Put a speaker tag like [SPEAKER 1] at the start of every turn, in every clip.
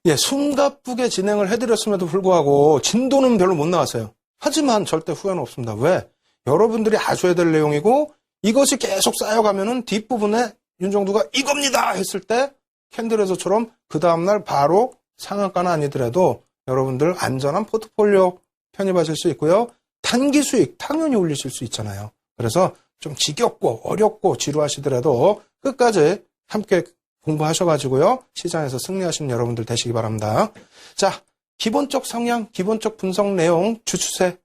[SPEAKER 1] 예, 숨가쁘게 진행을 해드렸음에도 불구하고 진도는 별로 못 나왔어요. 하지만 절대 후회는 없습니다. 왜? 여러분들이 아셔야 될 내용이고 이것이 계속 쌓여가면은 뒷부분에 윤정두가 이겁니다 했을 때 캔들에서처럼 그 다음날 바로 상한가는 아니더라도 여러분들 안전한 포트폴리오 편입하실 수 있고요. 단기 수익 당연히 올리실 수 있잖아요. 그래서 좀 지겹고 어렵고 지루하시더라도 끝까지 함께 공부하셔가지고요. 시장에서 승리하시는 여러분들 되시기 바랍니다. 자, 기본적 성향, 기본적 분석 내용, 주추세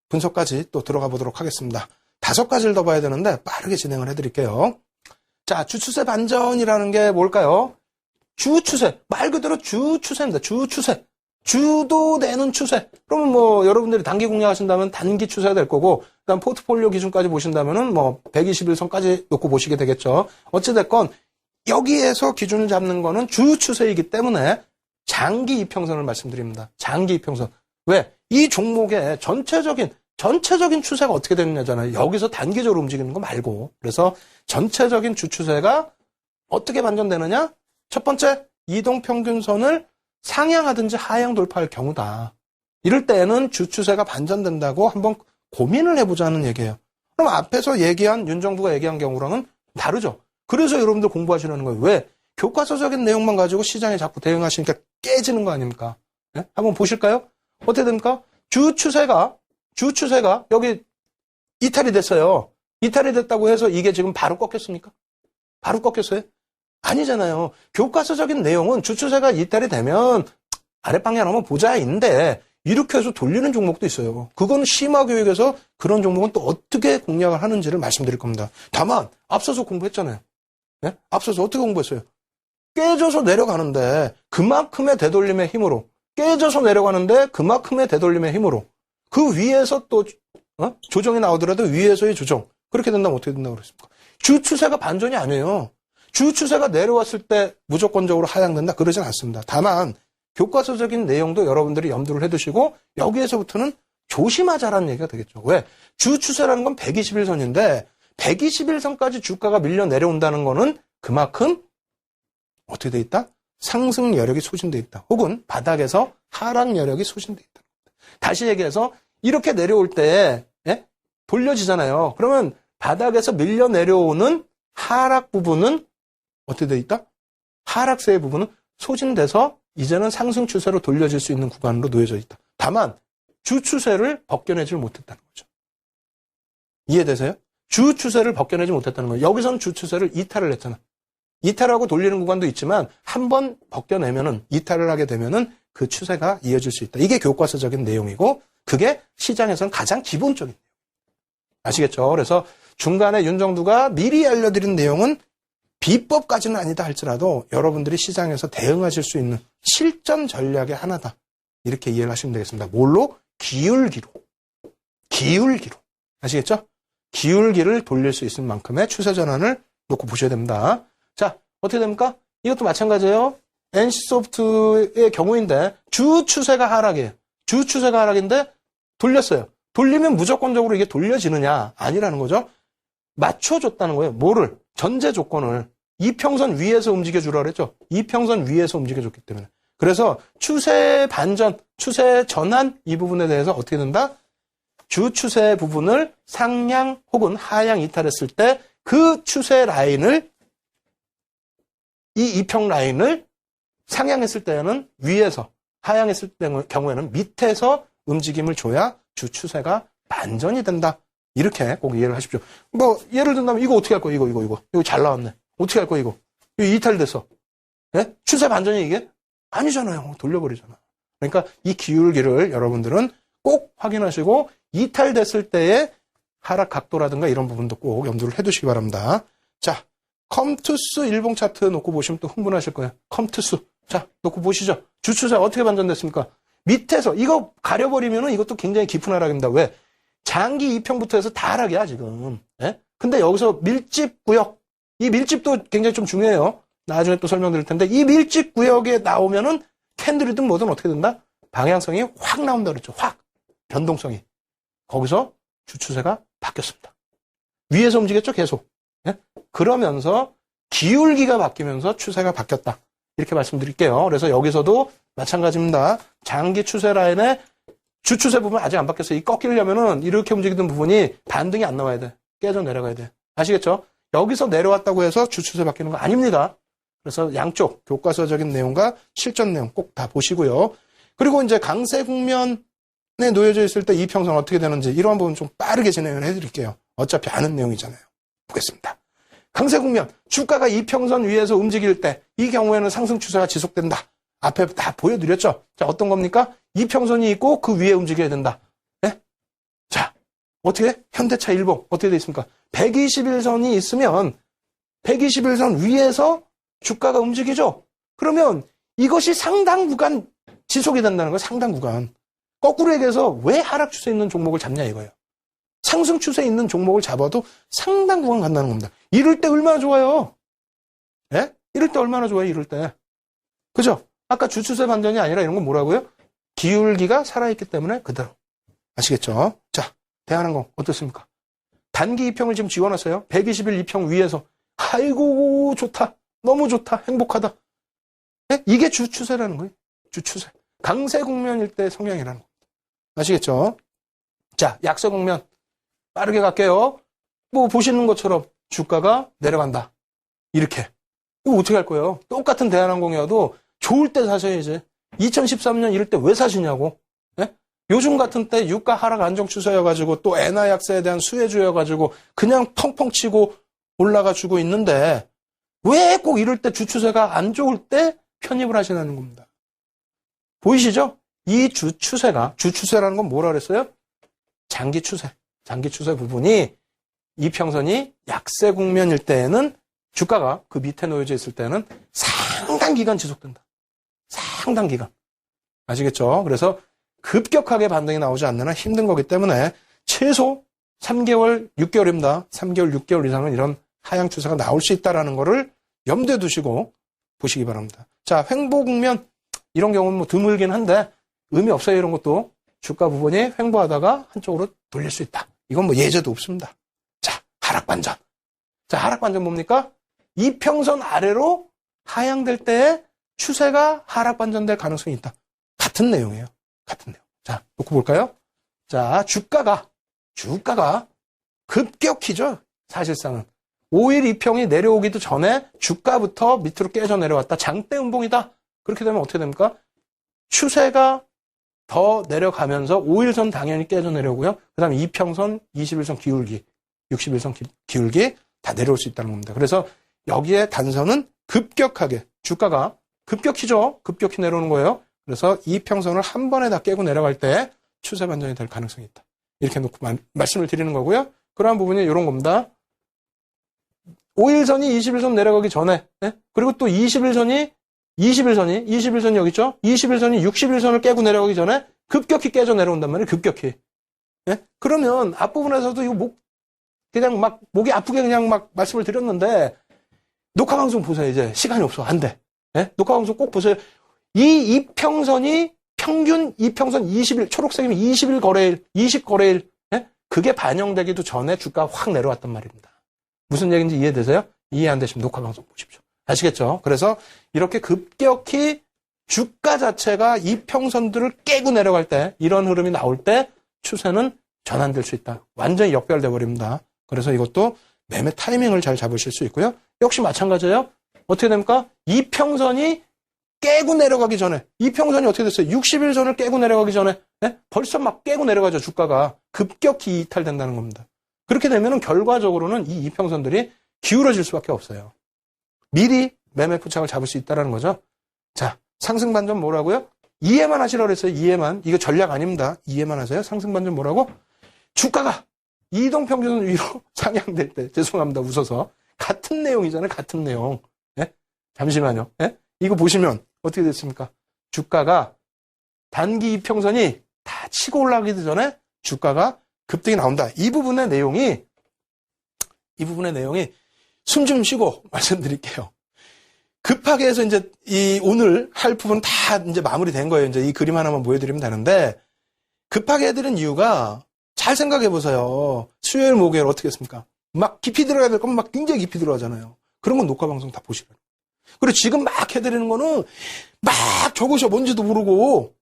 [SPEAKER 1] 분석까지 또 들어가 보도록 하겠습니다. 5가지를 더 봐야 되는데 빠르게 진행을 해드릴게요. 자, 주추세 반전이라는 게 뭘까요? 주추세, 말 그대로 주추세입니다. 주추세. 주도 내는 추세. 그러면 뭐 여러분들이 단기 공략하신다면 단기 추세가 될 거고, 그다음 포트폴리오 기준까지 보신다면은 뭐 121선까지 놓고 보시게 되겠죠. 어찌됐건 여기에서 기준을 잡는 거는 주 추세이기 때문에 장기 이평선을 말씀드립니다. 장기 이평선. 왜? 이 종목의 전체적인 추세가 어떻게 되느냐잖아요. 여기서 단기적으로 움직이는 거 말고. 그래서 전체적인 주 추세가 어떻게 반전되느냐? 첫 번째, 이동평균선을 상향하든지 하향 돌파할 경우다. 이럴 때에는 주 추세가 반전된다고 한번 고민을 해보자는 얘기예요. 그럼 앞에서 얘기한 윤정두가 얘기한 경우랑은 다르죠. 그래서 여러분들 공부하시라는 거예요. 왜? 교과서적인 내용만 가지고 시장에 자꾸 대응하시니까 깨지는 거 아닙니까? 네? 한번 보실까요? 어떻게 됩니까? 주 추세가 여기 이탈이 됐어요. 이탈이 됐다고 해서 이게 지금 바로 꺾였습니까? 바로 꺾였어요? 아니잖아요. 교과서적인 내용은 주 추세가 이탈이 되면 아랫방향 한번 보자인데 이렇게 해서 돌리는 종목도 있어요. 그건 심화교육에서 그런 종목은 또 어떻게 공략을 하는지를 말씀드릴 겁니다. 다만 앞서서 공부했잖아요. 네? 앞서서 어떻게 공부했어요? 깨져서 내려가는데 그만큼의 되돌림의 힘으로 깨져서 내려가는데 그만큼의 되돌림의 힘으로 그 위에서 또 조정이 나오더라도 위에서의 조정 그렇게 된다면 어떻게 된다고 그랬습니까? 주 추세가 반전이 아니에요. 주 추세가 내려왔을 때 무조건적으로 하향된다 그러진 않습니다. 다만 교과서적인 내용도 여러분들이 염두를 해두시고 여기에서부터는 조심하자라는 얘기가 되겠죠. 왜? 주 추세라는 건 121선인데 121선까지 주가가 밀려 내려온다는 거는 그만큼 어떻게 돼 있다? 상승 여력이 소진돼 있다. 혹은 바닥에서 하락 여력이 소진돼 있다. 다시 얘기해서 이렇게 내려올 때 돌려지잖아요. 그러면 바닥에서 밀려 내려오는 하락 부분은 어떻게 돼 있다? 하락세의 부분은 소진돼서 이제는 상승 추세로 돌려질 수 있는 구간으로 놓여져 있다. 다만 주 추세를 벗겨내지 못했다는 거죠. 이해되세요? 주 추세를 벗겨내지 못했다는 거예요. 여기서는 주 추세를 이탈을 했잖아. 이탈하고 돌리는 구간도 있지만 한번 벗겨내면은 이탈을 하게 되면은 그 추세가 이어질 수 있다. 이게 교과서적인 내용이고 그게 시장에서는 가장 기본적인 내용. 아시겠죠? 그래서 중간에 윤정두가 미리 알려드린 내용은 비법까지는 아니다 할지라도 여러분들이 시장에서 대응하실 수 있는 실전 전략의 하나다. 이렇게 이해를 하시면 되겠습니다. 뭘로? 기울기로. 아시겠죠? 기울기를 돌릴 수 있을 만큼의 추세 전환을 놓고 보셔야 됩니다. 자, 어떻게 됩니까? 이것도 마찬가지예요. NC소프트의 경우인데 주 추세가 하락이에요. 주 추세가 하락인데 돌렸어요. 돌리면 무조건적으로 이게 돌려지느냐? 아니라는 거죠. 맞춰줬다는 거예요. 뭐를? 전제 조건을. 이평선 위에서 움직여주라 그랬죠. 이평선 위에서 움직여줬기 때문에. 그래서 추세 반전, 추세 전환 이 부분에 대해서 어떻게 된다? 주 추세 부분을 상향 혹은 하향 이탈했을 때 그 추세 라인을 이 이평 라인을 상향했을 때는 위에서 하향했을 경우에는 밑에서 움직임을 줘야 주 추세가 반전이 된다. 이렇게 꼭 이해를 하십시오. 뭐 예를 든다면 이거 어떻게 할 거야? 이거 잘 나왔네. 어떻게 할 거야? 이거 이탈됐어. 네? 추세 반전이 이게? 아니잖아요. 돌려버리잖아. 그러니까 이 기울기를 여러분들은 꼭 확인하시고 이탈됐을 때의 하락 각도라든가 이런 부분도 꼭 염두를 해두시기 바랍니다. 자, 컴투스 일봉 차트 놓고 보시면 또 흥분하실 거예요. 컴투스. 자, 놓고 보시죠. 주추세 어떻게 반전됐습니까? 밑에서 이거 가려버리면은 이것도 굉장히 깊은 하락입니다. 왜? 장기 2평부터 해서 다 하락이야, 지금. 예? 근데 여기서 밀집 구역. 이 밀집도 굉장히 좀 중요해요. 나중에 또 설명드릴 텐데, 이 밀집 구역에 나오면은 캔들이든 뭐든 어떻게 된다? 방향성이 확 나온다 그랬죠. 확. 변동성이. 거기서 주추세가 바뀌었습니다. 위에서 움직였죠, 계속. 예? 그러면서 기울기가 바뀌면서 추세가 바뀌었다. 이렇게 말씀드릴게요. 그래서 여기서도 마찬가지입니다. 장기 추세 라인에 주추세 부분 아직 안 바뀌었어요. 이 꺾이려면은 이렇게 움직이던 부분이 반등이 안 나와야 돼. 깨져 내려가야 돼. 아시겠죠? 여기서 내려왔다고 해서 주추세 바뀌는 거 아닙니다. 그래서 양쪽 교과서적인 내용과 실전 내용 꼭 다 보시고요. 그리고 이제 강세 국면에 놓여져 있을 때 이평선 어떻게 되는지 이러한 부분 좀 빠르게 진행을 해드릴게요. 어차피 아는 내용이잖아요. 보겠습니다. 강세 국면, 주가가 이평선 위에서 움직일 때 이 경우에는 상승 추세가 지속된다. 앞에 다 보여드렸죠? 자, 어떤 겁니까? 이평선이 있고 그 위에 움직여야 된다. 네? 자, 어떻게? 현대차 일봉 어떻게 돼 있습니까? 121선이 있으면 121선 위에서 주가가 움직이죠? 그러면 이것이 상당 구간 지속이 된다는 거예요. 상당 구간. 거꾸로 얘기해서 왜 하락 추세 있는 종목을 잡냐 이거예요. 상승 추세 있는 종목을 잡아도 상당 구간 간다는 겁니다. 이럴 때 얼마나 좋아요? 예? 이럴 때 얼마나 좋아요? 이럴 때. 그죠? 아까 주추세 반전이 아니라 이런 건 뭐라고요? 기울기가 살아있기 때문에 그대로. 아시겠죠? 자, 대한항공 어떻습니까? 단기 이평을 지금 지원했어요. 120일 이평 위에서. 아이고 좋다. 너무 좋다. 행복하다. 예? 이게 주추세라는 거예요. 주추세. 강세 국면일 때 성향이라는 겁니다. 아시겠죠? 자, 약세 국면. 빠르게 갈게요. 뭐 보시는 것처럼 주가가 내려간다. 이렇게. 이거 어떻게 할 거예요? 똑같은 대한항공이어도 좋을 때 사셔야지. 2013년 이럴 때 왜 사시냐고. 예? 요즘 같은 때 유가 하락 안정 추세여가지고 또 엔화 약세에 대한 수혜주여가지고 그냥 펑펑 치고 올라가 주고 있는데 왜 꼭 이럴 때 주추세가 안 좋을 때 편입을 하시는 겁니다. 보이시죠? 이 주추세라는 건 뭐라 그랬어요? 장기 추세 부분이 이평선이 약세 국면일 때에는 주가가 그 밑에 놓여져 있을 때는 상당 기간 지속된다. 상당 기간. 아시겠죠? 그래서 급격하게 반등이 나오지 않는 한 힘든 거기 때문에 최소 3개월, 6개월입니다. 3개월, 6개월 이상은 이런 하향 추세가 나올 수 있다는 거를 염두에 두시고 보시기 바랍니다. 자, 횡보 국면 이런 경우는 뭐 드물긴 한데 의미 없어요. 이런 것도 주가 부분이 횡보하다가 한쪽으로 돌릴 수 있다. 이건 뭐 예제도 없습니다. 자, 하락 반전. 자, 하락 반전 뭡니까? 이평선 아래로 하향될 때에 추세가 하락 반전될 가능성이 있다. 같은 내용이에요. 같은 내용. 자, 놓고 볼까요? 자, 주가가 급격히죠. 사실상은. 5일 이평이 내려오기도 전에 주가부터 밑으로 깨져 내려왔다. 장대 음봉이다. 그렇게 되면 어떻게 됩니까? 추세가 더 내려가면서 5일선 당연히 깨져 내려오고요. 그 다음에 이평선, 21선 기울기, 61선 기울기 다 내려올 수 있다는 겁니다. 그래서 여기에 단선은 급격하게 주가가 급격히죠. 급격히 내려오는 거예요. 그래서 이평선을 한 번에 다 깨고 내려갈 때 추세 반전이 될 가능성이 있다. 이렇게 놓고 말씀을 드리는 거고요. 그러한 부분이 이런 겁니다. 5일선이 21선 내려가기 전에, 네? 그리고 또 21선이 여기 있죠? 21선이 61선을 깨고 내려가기 전에 급격히 깨져 내려온단 말이에요. 급격히. 네? 그러면 앞부분에서도 이거 그냥 막 목이 아프게 그냥 막 말씀을 드렸는데 녹화 방송 보세요. 이제 시간이 없어. 안 돼. 네? 녹화 방송 꼭 보세요. 이 이평선이 평균 이평선 20일, 초록색이면 20일 거래일, 20거래일, 네? 그게 반영되기도 전에 주가 확 내려왔단 말입니다. 무슨 얘기인지 이해되세요? 이해 안 되시면 녹화 방송 보십시오. 아시겠죠? 그래서 이렇게 급격히 주가 자체가 이평선들을 깨고 내려갈 때, 이런 흐름이 나올 때 추세는 전환될 수 있다. 완전히 역별돼 버립니다. 그래서 이것도 매매 타이밍을 잘 잡으실 수 있고요. 역시 마찬가지예요. 어떻게 됩니까? 이평선이 깨고 내려가기 전에, 이평선이 어떻게 됐어요? 60일선을 깨고 내려가기 전에, 네? 벌써 막 깨고 내려가죠. 주가가 급격히 이탈된다는 겁니다. 그렇게 되면 결과적으로는 이 이평선들이 기울어질 수밖에 없어요. 미리 매매 포착을 잡을 수 있다는 거죠. 자, 상승 반전 뭐라고요? 이해만 하시라고 그랬어요. 이해만. 이거 전략 아닙니다. 이해만 하세요. 상승 반전 뭐라고? 주가가 이동평균선 위로 상향될 때, 죄송합니다. 웃어서. 같은 내용이잖아요. 같은 내용. 네? 잠시만요. 네? 이거 보시면 어떻게 됐습니까? 주가가 단기 이평선이 다 치고 올라가기도 전에 주가가 급등이 나온다. 이 부분의 내용이 숨 좀 쉬고 말씀드릴게요. 급하게 해서 이제 오늘 할 부분 다 이제 마무리된 거예요. 이제 이 그림 하나만 보여드리면 되는데, 급하게 해드린 이유가 잘 생각해 보세요. 수요일, 목요일 어떻게 했습니까? 막 깊이 들어가야 될 거면 막 굉장히 깊이 들어가잖아요. 그런 건 녹화 방송 다 보시라고. 그리고 지금 막 해드리는 거는 막 적으셔. 뭔지도 모르고.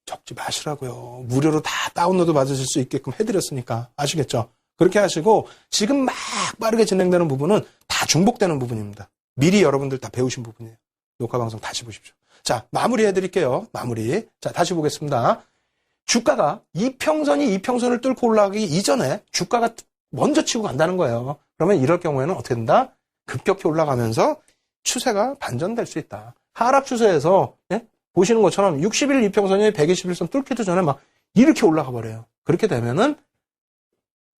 [SPEAKER 1] 적지 마시라고요. 무료로 다 다운로드 받으실 수 있게끔 해드렸으니까. 아시겠죠? 그렇게 하시고 지금 막 빠르게 진행되는 부분은 다 중복되는 부분입니다. 미리 여러분들 다 배우신 부분이에요. 녹화방송 다시 보십시오. 자, 마무리 해드릴게요. 마무리. 자, 다시 보겠습니다. 주가가 이평선을 뚫고 올라가기 이전에 주가가 먼저 치고 간다는 거예요. 그러면 이럴 경우에는 어떻게 된다? 급격히 올라가면서 추세가 반전될 수 있다. 하락 추세에서 보시는 것처럼 60일 이평선이 121선 뚫기도 전에 막 이렇게 올라가 버려요. 그렇게 되면은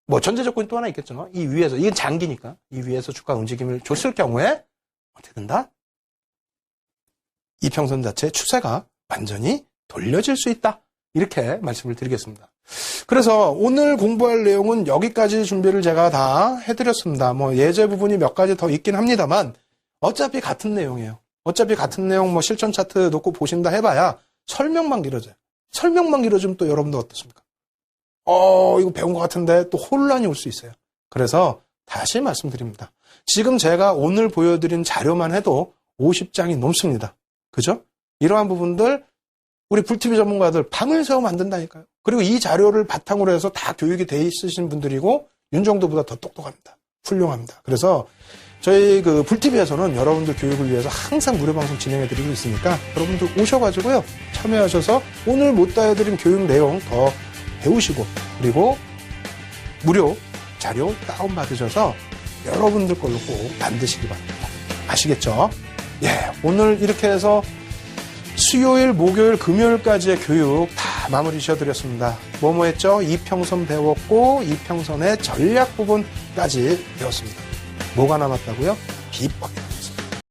[SPEAKER 1] 뭐 전제 조건이 또 하나 있겠죠. 이 위에서, 이건 장기니까 이 위에서 주가 움직임을 줬을 경우에 어떻게 된다? 이평선 자체의 추세가 완전히 돌려질 수 있다. 이렇게 말씀을 드리겠습니다. 그래서 오늘 공부할 내용은 여기까지 준비를 제가 다 해드렸습니다. 뭐 예제 부분이 몇 가지 더 있긴 합니다만 어차피 같은 내용이에요. 어차피 같은 내용 뭐 실전 차트 놓고 보신다 해봐야 설명만 길어져요. 설명만 길어지면 또 여러분들 어떻습니까? 이거 배운 것 같은데 또 혼란이 올 수 있어요. 그래서 다시 말씀드립니다. 지금 제가 오늘 보여드린 자료만 해도 50장이 넘습니다. 그죠? 이러한 부분들 우리 불TV 전문가들 밤을 새워 만든다니까요. 그리고 이 자료를 바탕으로 해서 다 교육이 돼 있으신 분들이고 윤정도보다 더 똑똑합니다. 훌륭합니다. 그래서 저희 그 불TV에서는 여러분들 교육을 위해서 항상 무료 방송 진행해드리고 있으니까 여러분들 오셔가지고요. 참여하셔서 오늘 못 다 해드린 교육 내용 더 배우시고 그리고 무료 자료 다운받으셔서 여러분들 걸로 꼭 만드시기 바랍니다. 아시겠죠? 예, 오늘 이렇게 해서 수요일, 목요일, 금요일까지의 교육 다 마무리 지어드렸습니다. 뭐뭐 했죠? 이평선 배웠고 이평선의 전략 부분까지 배웠습니다. 뭐가 남았다고요? 비법입니다.